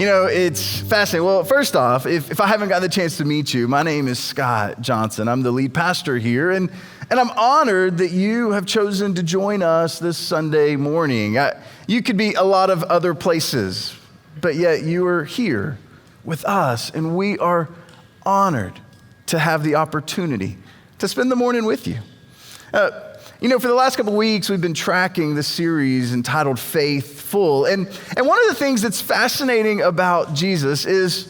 It's fascinating. Well, first off, if I haven't got the chance to meet you, my name is Scott Johnson. I'm the lead pastor here, and I'm honored that you have chosen to join us this Sunday morning. You could be a lot of other places, but yet you are here with us, and we are honored to have the opportunity to spend the morning with you. For the last couple of weeks, we've been tracking this series entitled Faithful. And one of the things that's fascinating about Jesus is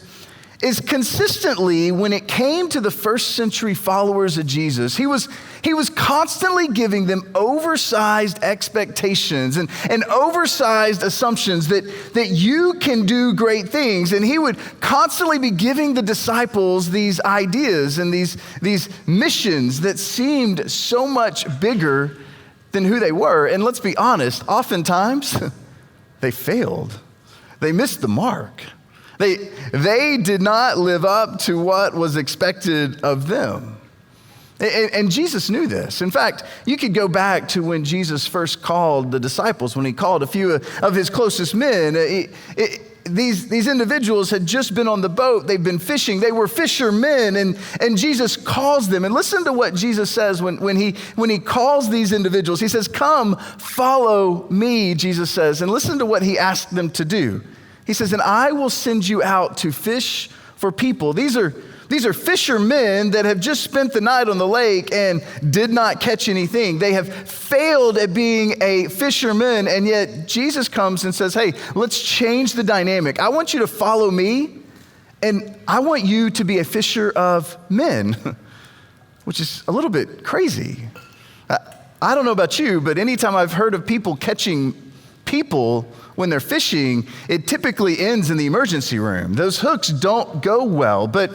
consistently, when it came to the first century followers of Jesus, he was constantly giving them oversized expectations and oversized assumptions that you can do great things. And he would constantly be giving the disciples these ideas and these missions that seemed so much bigger than who they were. And let's be honest, oftentimes they failed. They missed the mark. They did not live up to what was expected of them. And Jesus knew this. In fact, you could go back to when Jesus first called the disciples, when he called a few of his closest men. These individuals had just been on the boat. They've been fishing. They were fishermen, and Jesus calls them. And listen to what Jesus says when he calls these individuals. He says, "Come, follow me," Jesus says. And listen to what he asked them to do. He says, "And I will send you out to fish for people." These are fishermen that have just spent the night on the lake and did not catch anything. They have failed at being a fisherman, and yet Jesus comes and says, "Hey, let's change the dynamic. I want you to follow me, and I want you to be a fisher of men," which is a little bit crazy. I don't know about you, but anytime I've heard of people catching people when they're fishing, it typically ends in the emergency room. Those hooks don't go well, but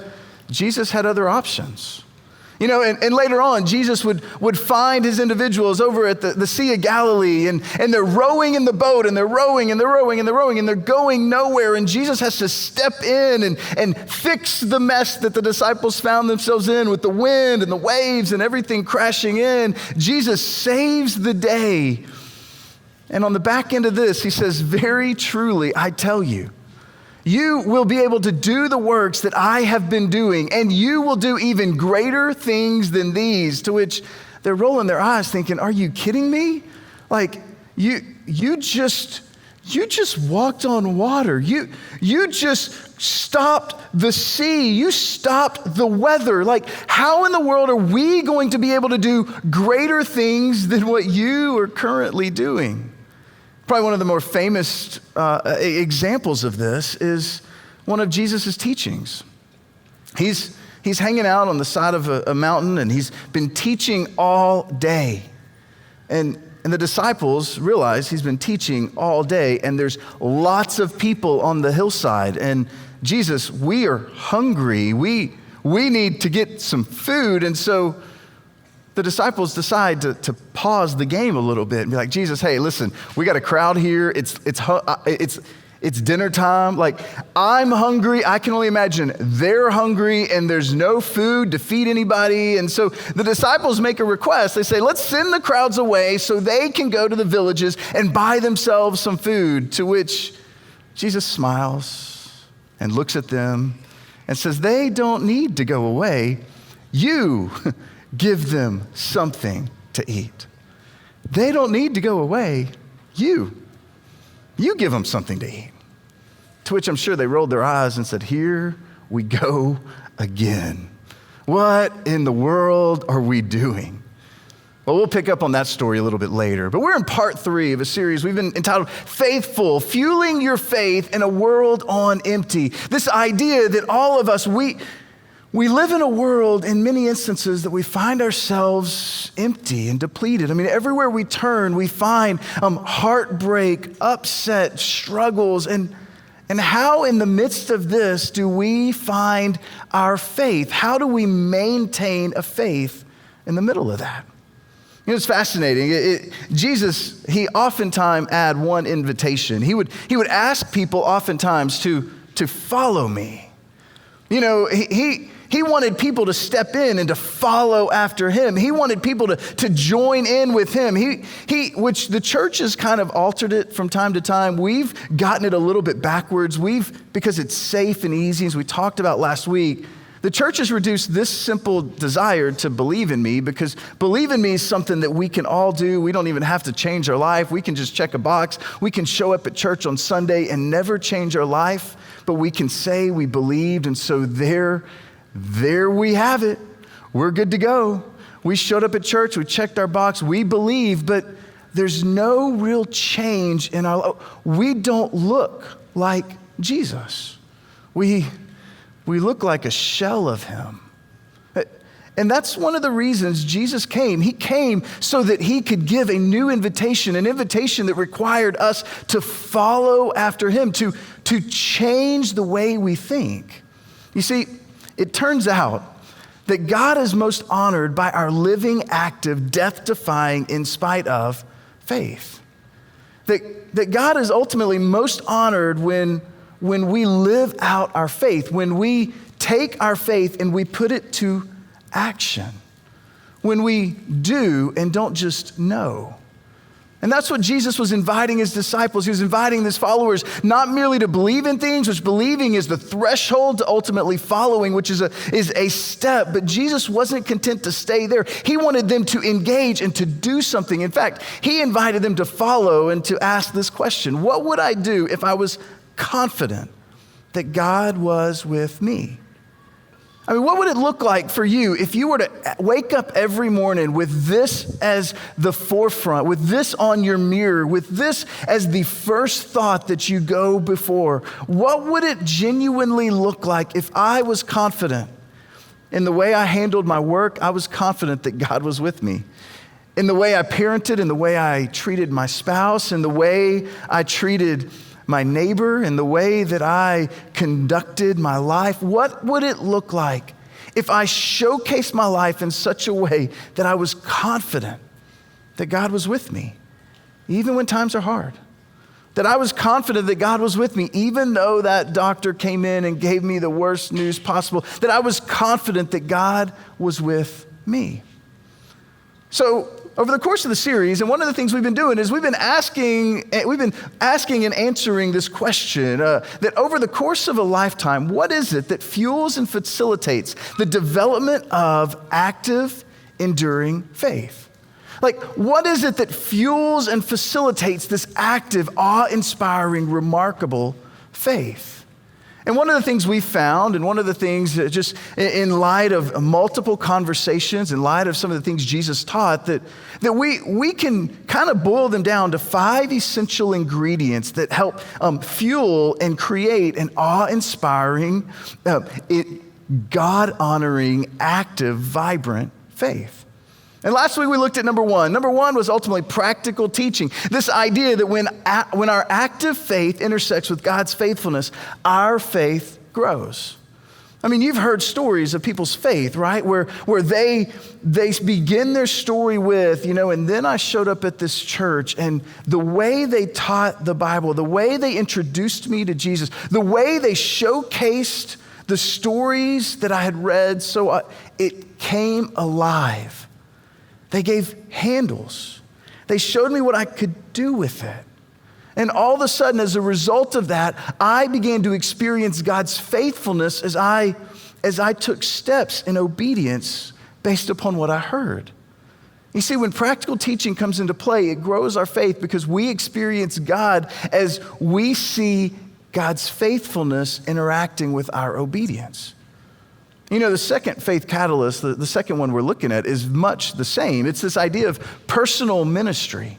Jesus had other options. And later on, Jesus would find his individuals over at the Sea of Galilee, and they're rowing in the boat, and they're rowing, and they're rowing, and they're rowing, and they're going nowhere, and Jesus has to step in and fix the mess that the disciples found themselves in with the wind and the waves and everything crashing in. Jesus saves the day. And on the back end of this, he says, "Very truly, I tell you, you will be able to do the works that I have been doing, and you will do even greater things than these." To which they're rolling their eyes thinking, "Are you kidding me? Like, you just walked on water. You just stopped the sea. You stopped the weather. Like, how in the world are we going to be able to do greater things than what you are currently doing?" Probably one of the more famous examples of this is one of Jesus' teachings. He's hanging out on the side of a mountain, and he's been teaching all day. And the disciples realize he's been teaching all day, and there's lots of people on the hillside. And Jesus, we are hungry. We need to get some food. And so the disciples decide to pause the game a little bit and be like, "Jesus, hey, listen, we got a crowd here. It's dinner time. Like, I'm hungry. I can only imagine they're hungry, and there's no food to feed anybody." And so the disciples make a request. They say, "Let's send the crowds away so they can go to the villages and buy themselves some food." To which Jesus smiles and looks at them and says, "They don't need to go away. You give them something to eat. They don't need to go away. You give them something to eat." To which I'm sure they rolled their eyes and said, "Here we go again. What in the world are we doing?" Well, we'll pick up on that story a little bit later. But we're in part 3 of a series we've been entitled Faithful, Fueling Your Faith in a World on Empty. This idea that all of us, we live in a world, in many instances, that we find ourselves empty and depleted. I mean, everywhere we turn, we find heartbreak, upset, struggles, and how in the midst of this do we find our faith? How do we maintain a faith in the middle of that? It's fascinating. Jesus, he oftentimes had one invitation. He would ask people oftentimes to follow me. He wanted people to step in and to follow after him. He wanted people to join in with him. Which the church has kind of altered it from time to time. We've gotten it a little bit backwards. Because it's safe and easy, as we talked about last week, the church has reduced this simple desire to believe in me, because believe in me is something that we can all do. We don't even have to change our life. We can just check a box. We can show up at church on Sunday and never change our life, but we can say we believed, and so there we have it. We're good to go. We showed up at church, we checked our box, we believe, but there's no real change in our life. We don't look like Jesus. We look like a shell of him. And that's one of the reasons Jesus came. He came so that he could give a new invitation, an invitation that required us to follow after him, to change the way we think. You see, it turns out that God is most honored by our living, active, death-defying, in spite of faith. That God is ultimately most honored when we live out our faith, when we take our faith and we put it to action, when we do and don't just know. And that's what Jesus was inviting his disciples. He was inviting his followers not merely to believe in things, which believing is the threshold to ultimately following, which is a step. But Jesus wasn't content to stay there. He wanted them to engage and to do something. In fact, he invited them to follow and to ask this question: what would I do if I was confident that God was with me? I mean, what would it look like for you if you were to wake up every morning with this as the forefront, with this on your mirror, with this as the first thought that you go before? What would it genuinely look like if I was confident in the way I handled my work? I was confident that God was with me. In the way I parented, in the way I treated my spouse, in the way I treated my neighbor, and the way that I conducted my life. What would it look like if I showcased my life in such a way that I was confident that God was with me, even when times are hard? That I was confident that God was with me, even though that doctor came in and gave me the worst news possible. That I was confident that God was with me. So, over the course of the series, and one of the things we've been doing is we've been asking and answering this question, that over the course of a lifetime, what is it that fuels and facilitates the development of active, enduring faith? Like, what is it that fuels and facilitates this active, awe-inspiring, remarkable faith? And one of the things we found, and one of the things that just in light of multiple conversations, in light of some of the things Jesus taught, that we can kind of boil them down to 5 essential ingredients that help fuel and create an awe-inspiring, God-honoring, active, vibrant faith. And last week we looked at number 1. Number 1 was ultimately practical teaching. This idea that when our active faith intersects with God's faithfulness, our faith grows. I mean, you've heard stories of people's faith, right? Where they begin their story with, and then I showed up at this church, and the way they taught the Bible, the way they introduced me to Jesus, the way they showcased the stories that I had read, so it came alive. They gave handles. They showed me what I could do with it. And all of a sudden, as a result of that, I began to experience God's faithfulness as I took steps in obedience based upon what I heard. You see, when practical teaching comes into play, it grows our faith because we experience God as we see God's faithfulness interacting with our obedience. The second faith catalyst, the second one we're looking at, is much the same. It's this idea of personal ministry.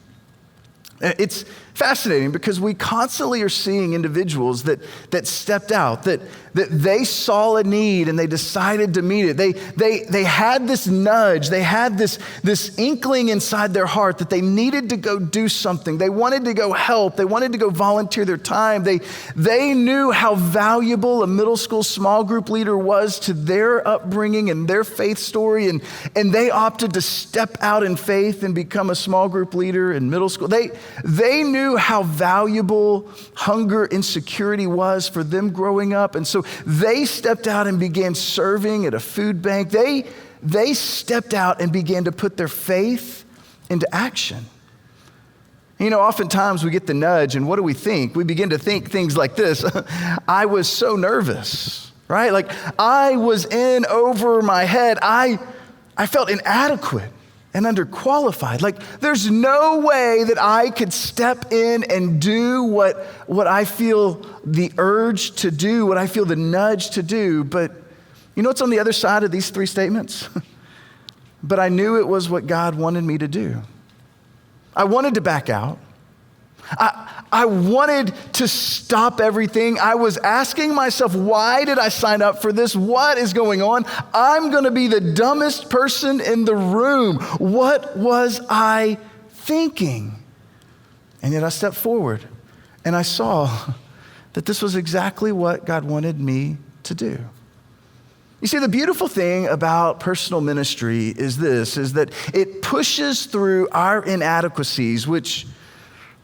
It's fascinating because we constantly are seeing individuals that stepped out, that they saw a need and they decided to meet it. They had this nudge, they had this inkling inside their heart that they needed to go do something. They wanted to go help. They wanted to go volunteer their time. They knew how valuable a middle school small group leader was to their upbringing and their faith story, and they opted to step out in faith and become a small group leader in middle school. They knew knew how valuable hunger insecurity was for them growing up. And so they stepped out and began serving at a food bank. They stepped out and began to put their faith into action. You know, oftentimes we get the nudge, and what do we think? We begin to think things like this. I was so nervous, right? Like I was in over my head. I felt inadequate and underqualified. Like there's no way that I could step in and do what I feel the urge to do, what I feel the nudge to do. But you know what's on the other side of these three statements? But I knew it was what God wanted me to do. I wanted to back out. I wanted to stop everything. I was asking myself, why did I sign up for this? What is going on? I'm going to be the dumbest person in the room. What was I thinking? And yet I stepped forward and I saw that this was exactly what God wanted me to do. You see, the beautiful thing about personal ministry is that it pushes through our inadequacies, which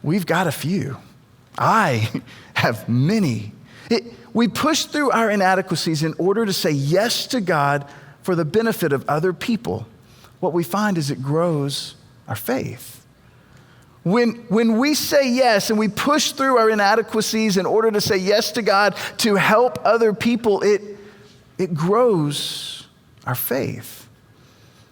we've got a few. I have many. We push through our inadequacies in order to say yes to God for the benefit of other people. What we find is it grows our faith. When we say yes and we push through our inadequacies in order to say yes to God to help other people, it grows our faith.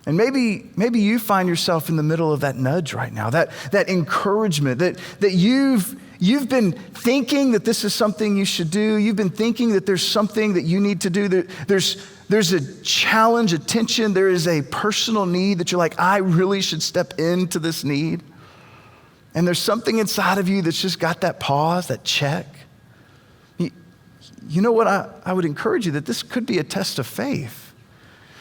And maybe you find yourself in the middle of that nudge right now, that encouragement that you've been thinking that this is something you should do. You've been thinking that there's something that you need to do. There's a challenge, a tension. There is a personal need that you're like, I really should step into this need. And there's something inside of you that's just got that pause, that check. You know what? I would encourage you that this could be a test of faith.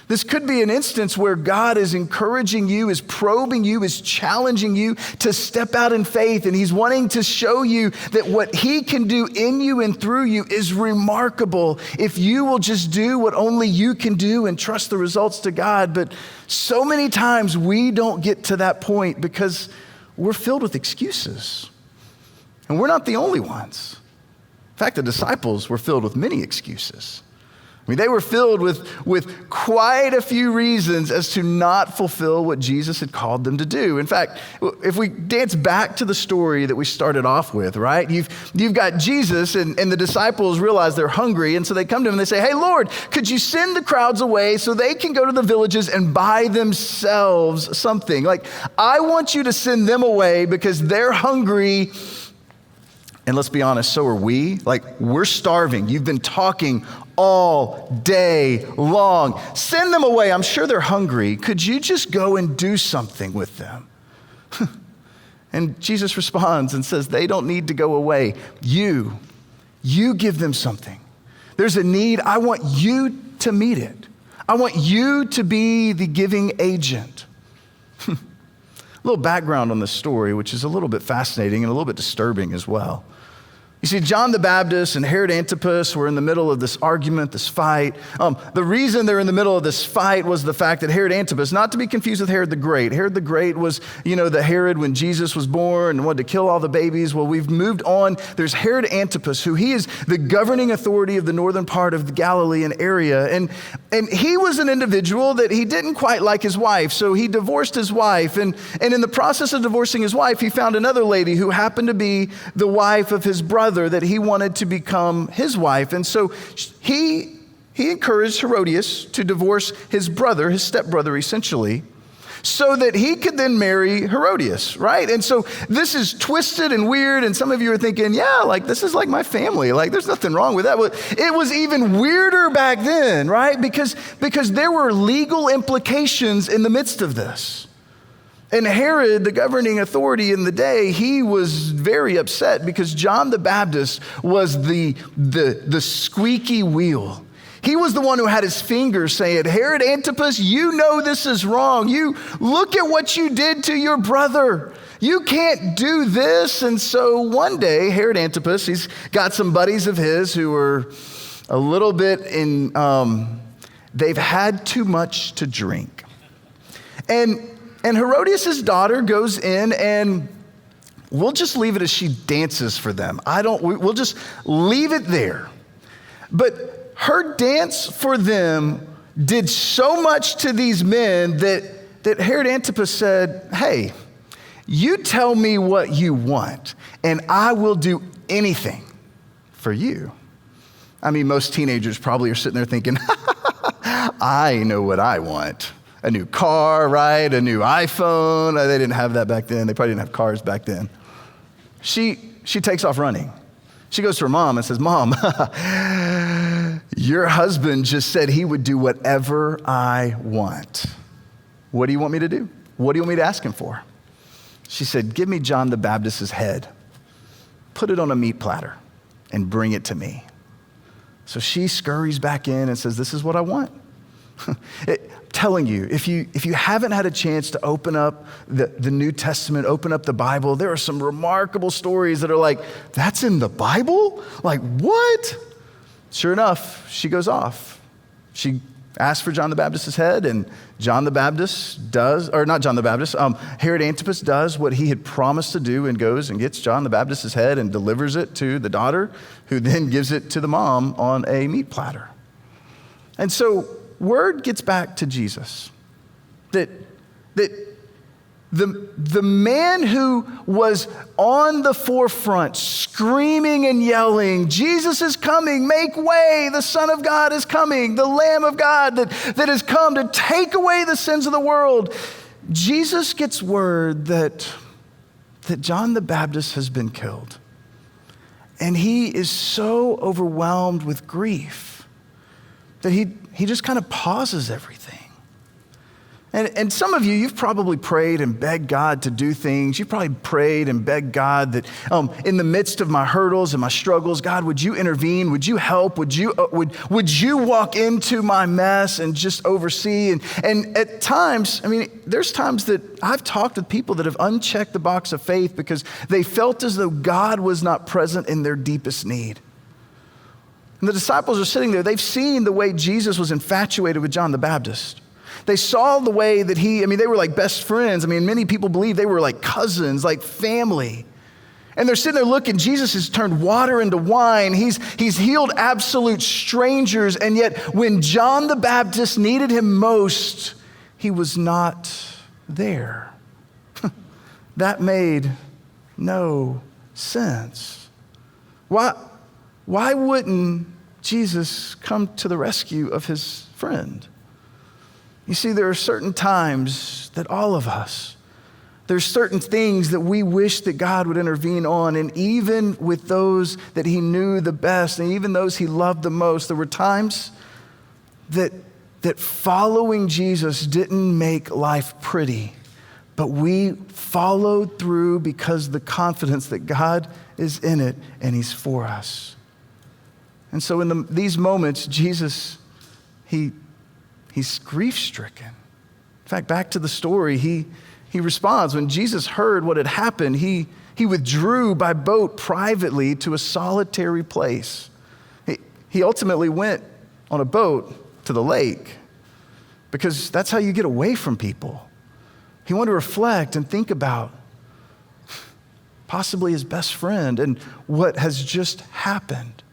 This could be an instance where God is encouraging you, is probing you, is challenging you to step out in faith. And he's wanting to show you that what he can do in you and through you is remarkable if you will just do what only you can do and trust the results to God. But so many times we don't get to that point because we're filled with excuses. And we're not the only ones. In fact, the disciples were filled with many excuses. I mean, they were filled with quite a few reasons as to not fulfill what Jesus had called them to do. In fact, if we dance back to the story that we started off with, right? You've got Jesus and the disciples realize they're hungry. And so they come to him and they say, hey, Lord, could you send the crowds away so they can go to the villages and buy themselves something? Like, I want you to send them away because they're hungry. And let's be honest, so are we. Like, we're starving. You've been talking all day long. Send them away. I'm sure they're hungry. Could you just go and do something with them? And Jesus responds and says, they don't need to go away. You give them something. There's a need. I want you to meet it. I want you to be the giving agent. A little background on this story, which is a little bit fascinating and a little bit disturbing as well. You see, John the Baptist and Herod Antipas were in the middle of this argument, this fight. The reason they're in the middle of this fight was the fact that Herod Antipas, not to be confused with Herod the Great. Herod the Great was, the Herod when Jesus was born and wanted to kill all the babies. Well, we've moved on. There's Herod Antipas, who he is the governing authority of the northern part of the Galilean area. And he was an individual that he didn't quite like his wife, so he divorced his wife. And in the process of divorcing his wife, he found another lady who happened to be the wife of his brother that he wanted to become his wife. And so he encouraged Herodias to divorce his brother, his stepbrother essentially, so that he could then marry Herodias, right? And so this is twisted and weird, and some of you are thinking, yeah, like this is like my family. Like there's nothing wrong with that. But it was even weirder back then, right? Because there were legal implications in the midst of this. And Herod, the governing authority in the day, he was very upset because John the Baptist was the squeaky wheel. He was the one who had his finger saying, Herod Antipas, you know this is wrong. You look at what you did to your brother. You can't do this. And so one day, Herod Antipas, he's got some buddies of his who are a little bit they've had too much to drink. And Herodias' daughter goes in and we'll just leave it as she dances for them. We'll just leave it there. But her dance for them did so much to these men that Herod Antipas said, hey, you tell me what you want, and I will do anything for you. I mean, most teenagers probably are sitting there thinking, I know what I want. A new car, right? A new iPhone. They didn't have that back then. They probably didn't have cars back then. She takes off running. She goes to her mom and says, Mom, your husband just said he would do whatever I want. What do you want me to do? What do you want me to ask him for? She said, give me John the Baptist's head, put it on a meat platter, and bring it to me. So she scurries back in and says, this is what I want. Telling you, if you haven't had a chance to open up the New Testament, open up the Bible, there are some remarkable stories that are like, that's in the Bible? Like, what? Sure enough, she goes off. She asks for John the Baptist's head, and John the Baptist does, or not John the Baptist, Herod Antipas does what he had promised to do and goes and gets John the Baptist's head and delivers it to the daughter, who then gives it to the mom on a meat platter. And so word gets back to Jesus that the man who was on the forefront screaming and yelling, Jesus is coming, make way, the Son of God is coming, the Lamb of God that has come to take away the sins of the world. Jesus gets word that John the Baptist has been killed. And he is so overwhelmed with grief that he just kind of pauses everything. And some of you, you've probably prayed and begged God to do things. You've probably prayed and begged God that in the midst of my hurdles and my struggles, God, would you intervene? Would you help? Would you walk into my mess and just oversee? And at times, I mean, there's times that I've talked with people that have unchecked the box of faith because they felt as though God was not present in their deepest need. And the disciples are sitting there. They've seen the way Jesus was infatuated with John the Baptist. They saw the way that they were like best friends. I mean, many people believe they were like cousins, like family. And they're sitting there looking, Jesus has turned water into wine. He's healed absolute strangers. And yet when John the Baptist needed him most, he was not there. That made no sense. Why wouldn't Jesus come to the rescue of his friend? You see, there are certain times that all of us, there's certain things that we wish that God would intervene on. And even with those that he knew the best, and even those he loved the most, there were times that following Jesus didn't make life pretty. But we followed through because the confidence that God is in it and he's for us. And so in these moments, Jesus, he's grief-stricken. In fact, back to the story, he responds. When Jesus heard what had happened, he withdrew by boat privately to a solitary place. He ultimately went on a boat to the lake because that's how you get away from people. He wanted to reflect and think about possibly his best friend and what has just happened.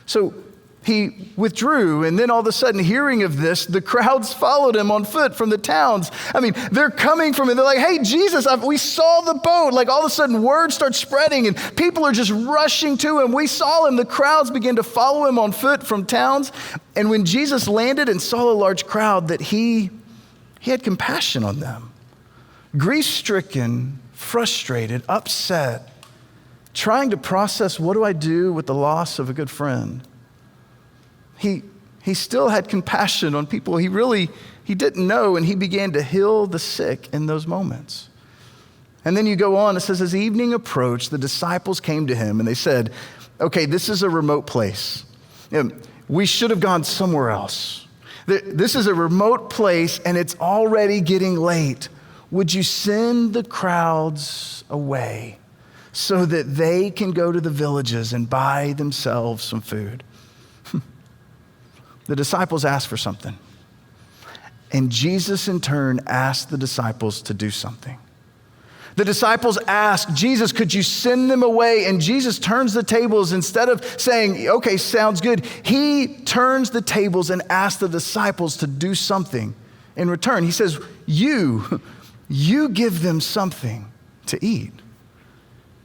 So he withdrew, and then all of a sudden, hearing of this, the crowds followed him on foot from the towns. I mean, they're coming from him. They're like, hey, Jesus, we saw the boat. Like all of a sudden, word starts spreading, and people are just rushing to him. We saw him. The crowds began to follow him on foot from towns. And when Jesus landed and saw a large crowd, that he had compassion on them. Grief-stricken, frustrated, upset, trying to process, what do I do with the loss of a good friend? He still had compassion on people he didn't know, and he began to heal the sick in those moments. And then you go on, it says, as evening approached, the disciples came to him and they said, okay, this is a remote place. We should have gone somewhere else. This is a remote place and it's already getting late. Would you send the crowds away so that they can go to the villages and buy themselves some food? The disciples asked for something. And Jesus in turn asked the disciples to do something. The disciples ask, Jesus, could you send them away? And Jesus turns the tables. Instead of saying, okay, sounds good, he turns the tables and asks the disciples to do something in return. He says, you give them something to eat.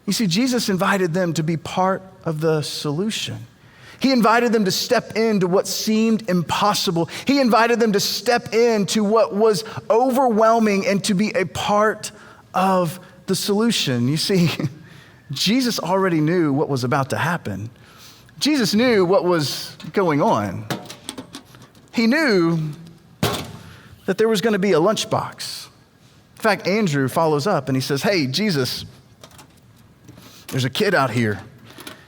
You see, Jesus invited them to be part of the solution. He invited them to step into what seemed impossible. He invited them to step into what was overwhelming and to be a part of the solution. You see, Jesus already knew what was about to happen. Jesus knew what was going on. He knew that there was going to be a lunchbox. In fact, Andrew follows up and he says, hey, Jesus, there's a kid out here.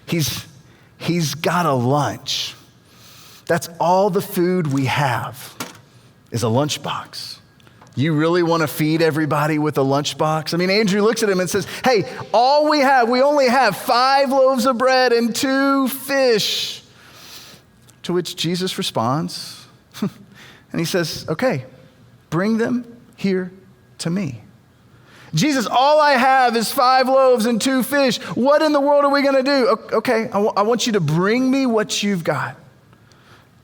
He's got a lunch. That's all the food we have is a lunchbox. You really want to feed everybody with a lunchbox? I mean, Andrew looks at him and says, hey, we only have 5 loaves of bread and 2 fish. To which Jesus responds, and he says, okay, bring them here to me. Jesus, all I have is 5 loaves and 2 fish. What in the world are we going to do? Okay, I want you to bring me what you've got.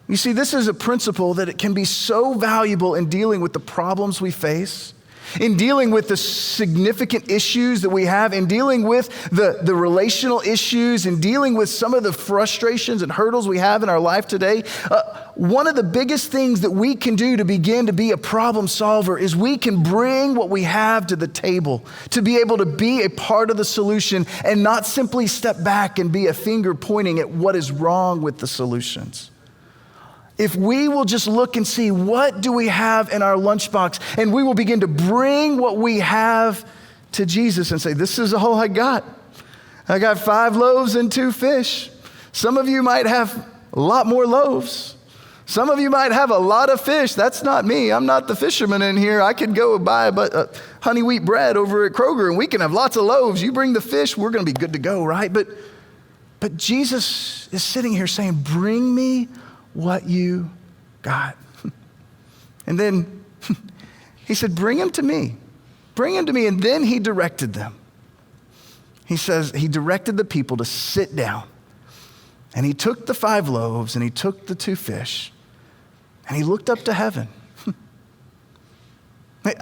You see, this is a principle that it can be so valuable in dealing with the problems we face, in dealing with the significant issues that we have, in dealing with the relational issues, in dealing with some of the frustrations and hurdles we have in our life today. One of the biggest things that we can do to begin to be a problem solver is we can bring what we have to the table, to be able to be a part of the solution and not simply step back and be a finger pointing at what is wrong with the solutions. If we will just look and see what do we have in our lunchbox, and we will begin to bring what we have to Jesus and say, this is all I got. I got 5 loaves and 2 fish. Some of you might have a lot more loaves. Some of you might have a lot of fish. That's not me. I'm not the fisherman in here. I could go buy honey wheat bread over at Kroger and we can have lots of loaves. You bring the fish, we're going to be good to go, right? But Jesus is sitting here saying, bring me what you got. And then he said, bring him to me. Bring him to me. And then he directed them. He says, he directed the people to sit down. And he took the 5 loaves and he took the 2 fish and he looked up to heaven. I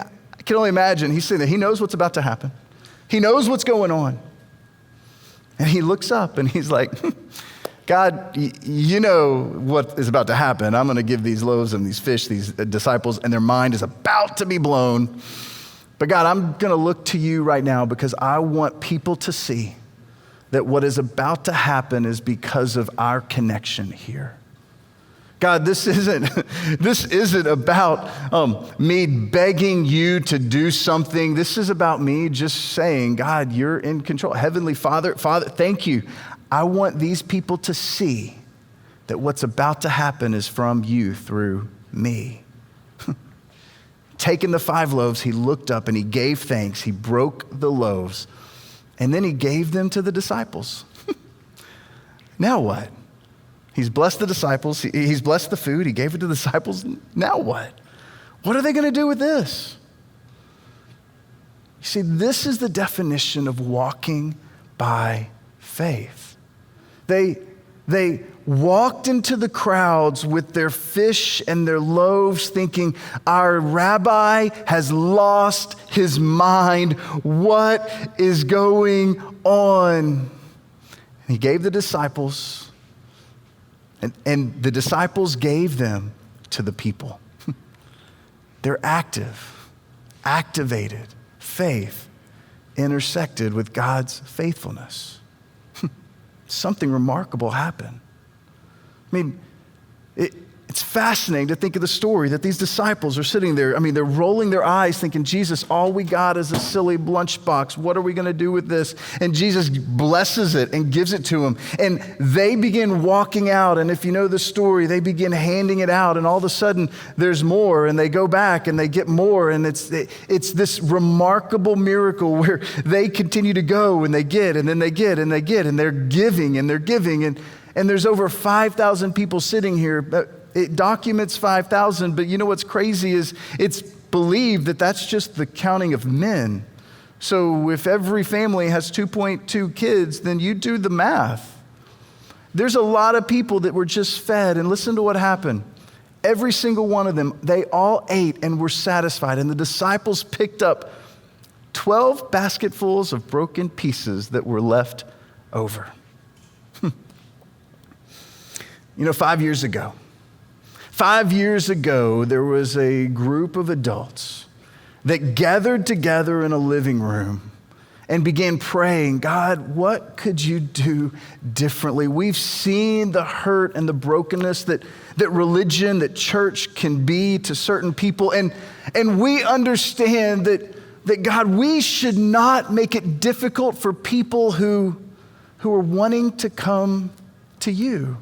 can only imagine he's sitting there. He knows what's about to happen. He knows what's going on. And he looks up and he's like, God, you know what is about to happen. I'm going to give these loaves and these fish, these disciples, and their mind is about to be blown. But God, I'm going to look to you right now because I want people to see that what is about to happen is because of our connection here. God, this isn't about me begging you to do something. This is about me just saying, God, you're in control. Heavenly Father, thank you. I want these people to see that what's about to happen is from you through me. Taking the 5 loaves, he looked up and he gave thanks. He broke the loaves and then he gave them to the disciples. Now what? He's blessed the disciples. He's blessed the food. He gave it to the disciples. Now what? What are they going to do with this? You see, this is the definition of walking by faith. They walked into the crowds with their fish and their loaves thinking, our rabbi has lost his mind. What is going on? And he gave the disciples, and the disciples gave them to the people. They're activated faith intersected with God's faithfulness. Something remarkable happened. I mean, it's fascinating to think of the story that these disciples are sitting there. I mean, they're rolling their eyes thinking, Jesus, all we got is a silly lunchbox. What are we going to do with this? And Jesus blesses it and gives it to them. And they begin walking out. And if you know the story, they begin handing it out. And all of a sudden, there's more. And they go back and they get more. And it's this remarkable miracle where they continue to go and they get, and then they get, and they get, and they're giving, and they're giving. And there's over 5,000 people sitting here. It documents 5,000, but you know what's crazy is it's believed that that's just the counting of men. So if every family has 2.2 kids, then you do the math. There's a lot of people that were just fed, and listen to what happened. Every single one of them, they all ate and were satisfied. And the disciples picked up 12 basketfuls of broken pieces that were left over. 5 years ago, there was a group of adults that gathered together in a living room and began praying, God, what could you do differently? We've seen the hurt and the brokenness that religion, that church can be to certain people. And we understand that God, we should not make it difficult for people who are wanting to come to you.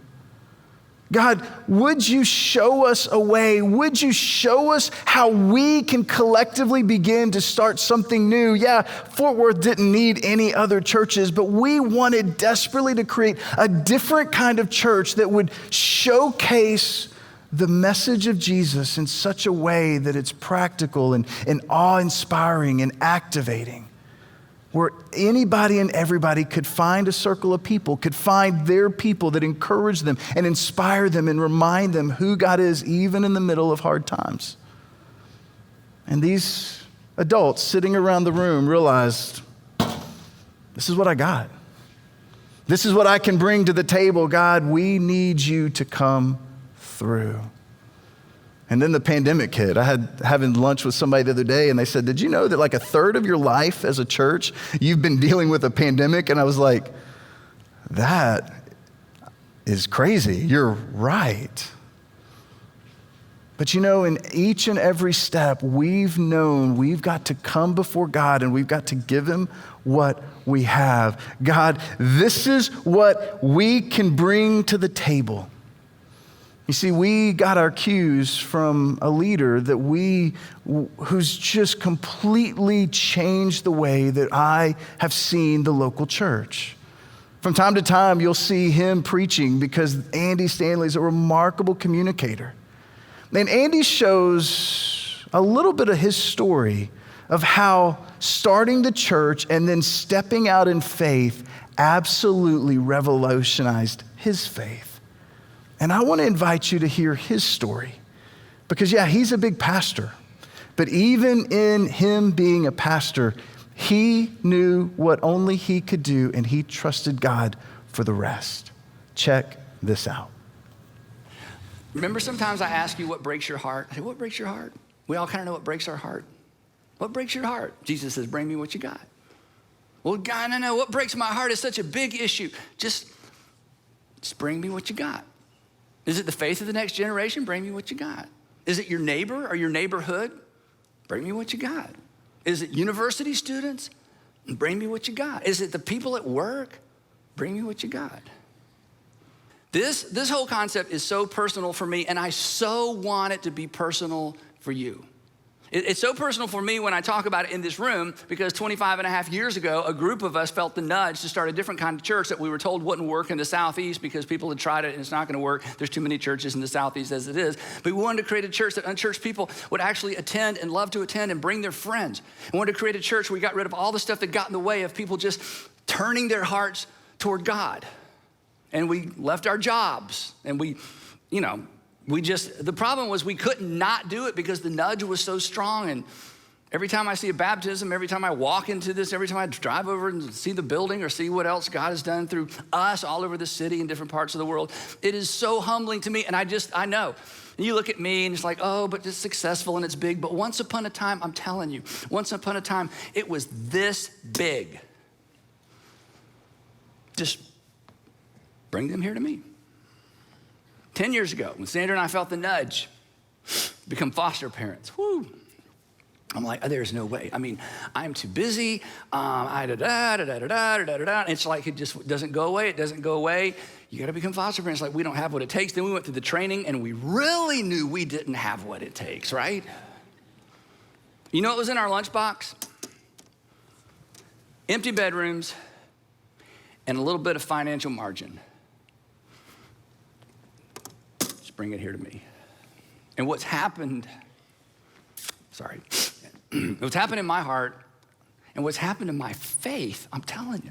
God, would you show us a way? Would you show us how we can collectively begin to start something new? Yeah, Fort Worth didn't need any other churches, but we wanted desperately to create a different kind of church that would showcase the message of Jesus in such a way that it's practical and awe-inspiring and activating, where anybody and everybody could find a circle of people, could find their people that encourage them and inspire them and remind them who God is, even in the middle of hard times. And these adults sitting around the room realized, this is what I got. This is what I can bring to the table. God, we need you to come through. And then the pandemic hit. I had having lunch with somebody the other day, and they said, did you know that like a third of your life as a church, you've been dealing with a pandemic? And I was like, that is crazy. You're right. But in each and every step, we've known we've got to come before God and we've got to give him what we have. God, this is what we can bring to the table. You see, we got our cues from a leader who's just completely changed the way that I have seen the local church. From time to time, you'll see him preaching because Andy Stanley's a remarkable communicator. And Andy shows a little bit of his story of how starting the church and then stepping out in faith absolutely revolutionized his faith. And I want to invite you to hear his story because, he's a big pastor. But even in him being a pastor, he knew what only he could do, and he trusted God for the rest. Check this out. Remember, sometimes I ask you what breaks your heart. I say, what breaks your heart? We all kind of know what breaks our heart. What breaks your heart? Jesus says, bring me what you got. Well, God, no, what breaks my heart is such a big issue. Just bring me what you got. Is it the faith of the next generation? Bring me what you got. Is it your neighbor or your neighborhood? Bring me what you got. Is it university students? Bring me what you got. Is it the people at work? Bring me what you got. This whole concept is so personal for me, and I so want it to be personal for you. It's so personal for me when I talk about it in this room because 25 and a half years ago, a group of us felt the nudge to start a different kind of church that we were told wouldn't work in the Southeast because people had tried it and it's not gonna work. There's too many churches in the Southeast as it is. But we wanted to create a church that unchurched people would actually attend and love to attend and bring their friends. We wanted to create a church where we got rid of all the stuff that got in the way of people just turning their hearts toward God. And we left our jobs and the problem was we couldn't not do it because the nudge was so strong. And every time I see a baptism, every time I walk into this, every time I drive over and see the building or see what else God has done through us all over the city and different parts of the world, it is so humbling to me. And I know. And you look at me and it's like, oh, but it's successful and it's big. But once upon a time, I'm telling you, once upon a time, it was this big. Just bring them here to me. 10 years ago, when Sandra and I felt the nudge, become foster parents, I'm like, there's no way. I mean, I'm too busy. It's like it just doesn't go away. It doesn't go away. You got to become foster parents. Like we don't have what it takes. Then we went through the training and we really knew we didn't have what it takes, right? You know what was in our lunchbox? Empty bedrooms and a little bit of financial margin. Bring it here to me. And what's happened in my heart And what's happened to my faith, I'm telling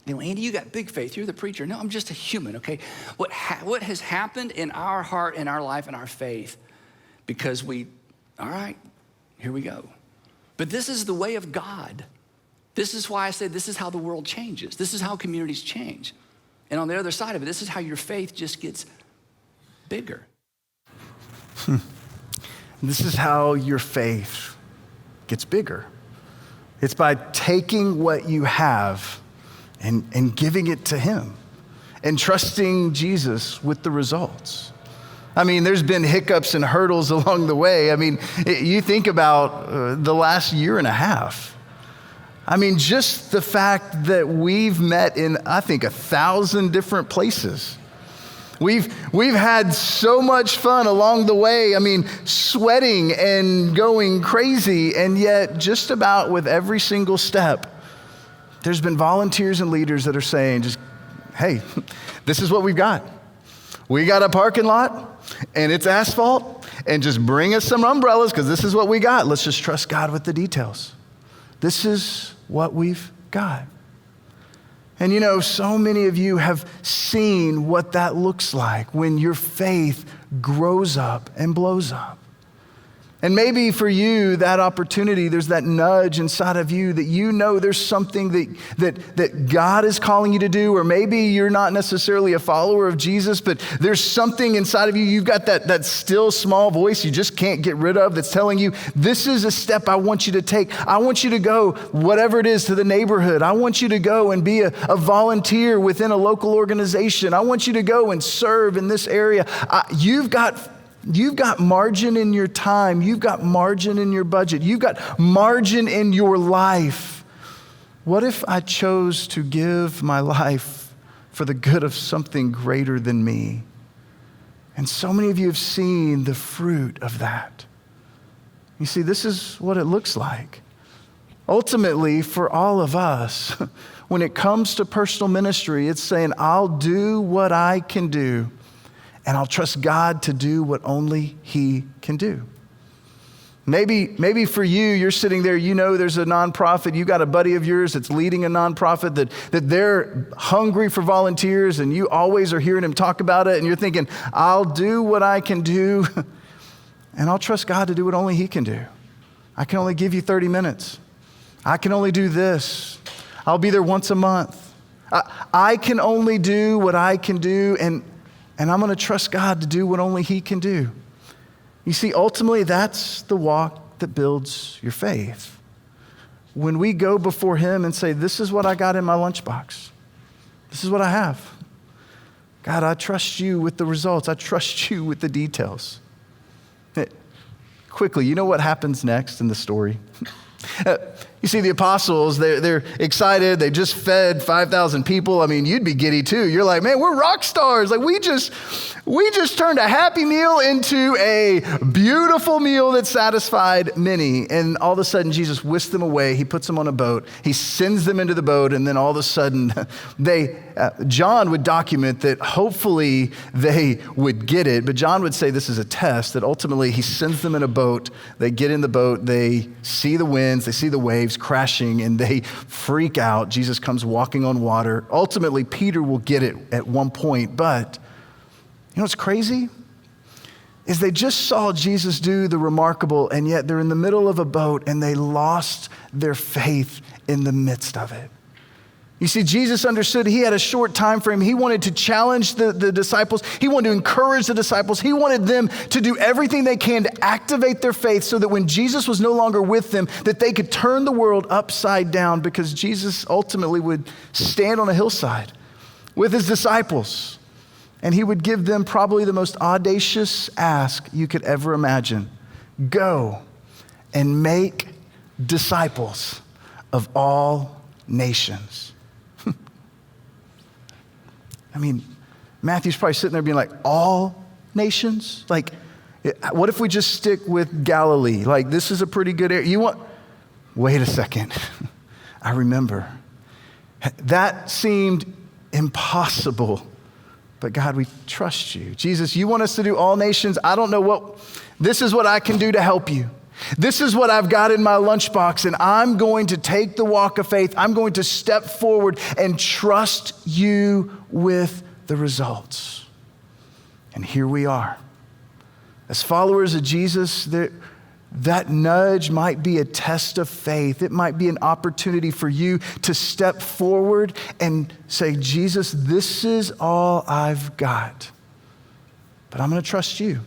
you, Andy, you got big faith. You're the preacher. No, I'm just a human, okay? What has happened in our heart, in our life, in our faith, because all right, here we go. But this is the way of God. This is why I say this is how the world changes. This is how communities change. And on the other side of it, this is how your faith just gets bigger. This is how your faith gets bigger. It's by taking what you have and giving it to him and trusting Jesus with the results. I mean, there's been hiccups and hurdles along the way. I mean, you think about the last year and a half. I mean, just the fact that we've met in, I think, 1,000 different places. We've had so much fun along the way. I mean, sweating and going crazy. And yet, just about with every single step, there's been volunteers and leaders that are saying, just, hey, this is what we've got. We got a parking lot and it's asphalt, and just bring us some umbrellas because this is what we got. Let's just trust God with the details. This is what we've got. And you know, so many of you have seen what that looks like when your faith grows up and blows up. And maybe for you, that opportunity, there's that nudge inside of you that you know there's something that God is calling you to do, or maybe you're not necessarily a follower of Jesus, but there's something inside of you. You've got that still small voice you just can't get rid of that's telling you, this is a step I want you to take. I want you to go, whatever it is, to the neighborhood. I want you to go and be a volunteer within a local organization. I want you to go and serve in this area. You've got margin in your time. You've got margin in your budget. You've got margin in your life. What if I chose to give my life for the good of something greater than me? And so many of you have seen the fruit of that. You see, this is what it looks like. Ultimately, for all of us, when it comes to personal ministry, it's saying, I'll do what I can do, and I'll trust God to do what only he can do. Maybe for you, you're sitting there, you know there's a nonprofit, you got a buddy of yours that's leading a nonprofit that they're hungry for volunteers, and you always are hearing him talk about it, and you're thinking, I'll do what I can do, and I'll trust God to do what only he can do. I can only give you 30 minutes. I can only do this. I'll be there once a month. I can only do what I can do, and I'm going to trust God to do what only he can do. You see, ultimately, that's the walk that builds your faith. When we go before him and say, this is what I got in my lunchbox. This is what I have. God, I trust you with the results. I trust you with the details. Quickly, you know what happens next in the story? You see, the apostles, they're excited. They just fed 5,000 people. I mean, you'd be giddy too. You're like, man, we're rock stars. Like we just turned a happy meal into a beautiful meal that satisfied many. And all of a sudden, Jesus whisks them away. He puts them on a boat. He sends them into the boat. And then all of a sudden, John would document that hopefully they would get it. But John would say this is a test, that ultimately he sends them in a boat. They get in the boat. They see the winds. They see the waves crashing, and they freak out. Jesus comes walking on water. Ultimately, Peter will get it at one point. But you know what's crazy? Is they just saw Jesus do the remarkable, and yet they're in the middle of a boat, and they lost their faith in the midst of it. You see, Jesus understood he had a short time frame. He wanted to challenge the disciples. He wanted to encourage the disciples. He wanted them to do everything they can to activate their faith so that when Jesus was no longer with them, that they could turn the world upside down, because Jesus ultimately would stand on a hillside with his disciples, and he would give them probably the most audacious ask you could ever imagine. Go and make disciples of all nations. I mean, Matthew's probably sitting there being like, all nations? Like, what if we just stick with Galilee? Like, this is a pretty good area. Wait a second. I remember. That seemed impossible. But God, we trust you. Jesus, you want us to do all nations? I don't know this is what I can do to help you. This is what I've got in my lunchbox, and I'm going to take the walk of faith. I'm going to step forward and trust you with the results. And here we are. As followers of Jesus, that nudge might be a test of faith. It might be an opportunity for you to step forward and say, Jesus, this is all I've got, but I'm going to trust you.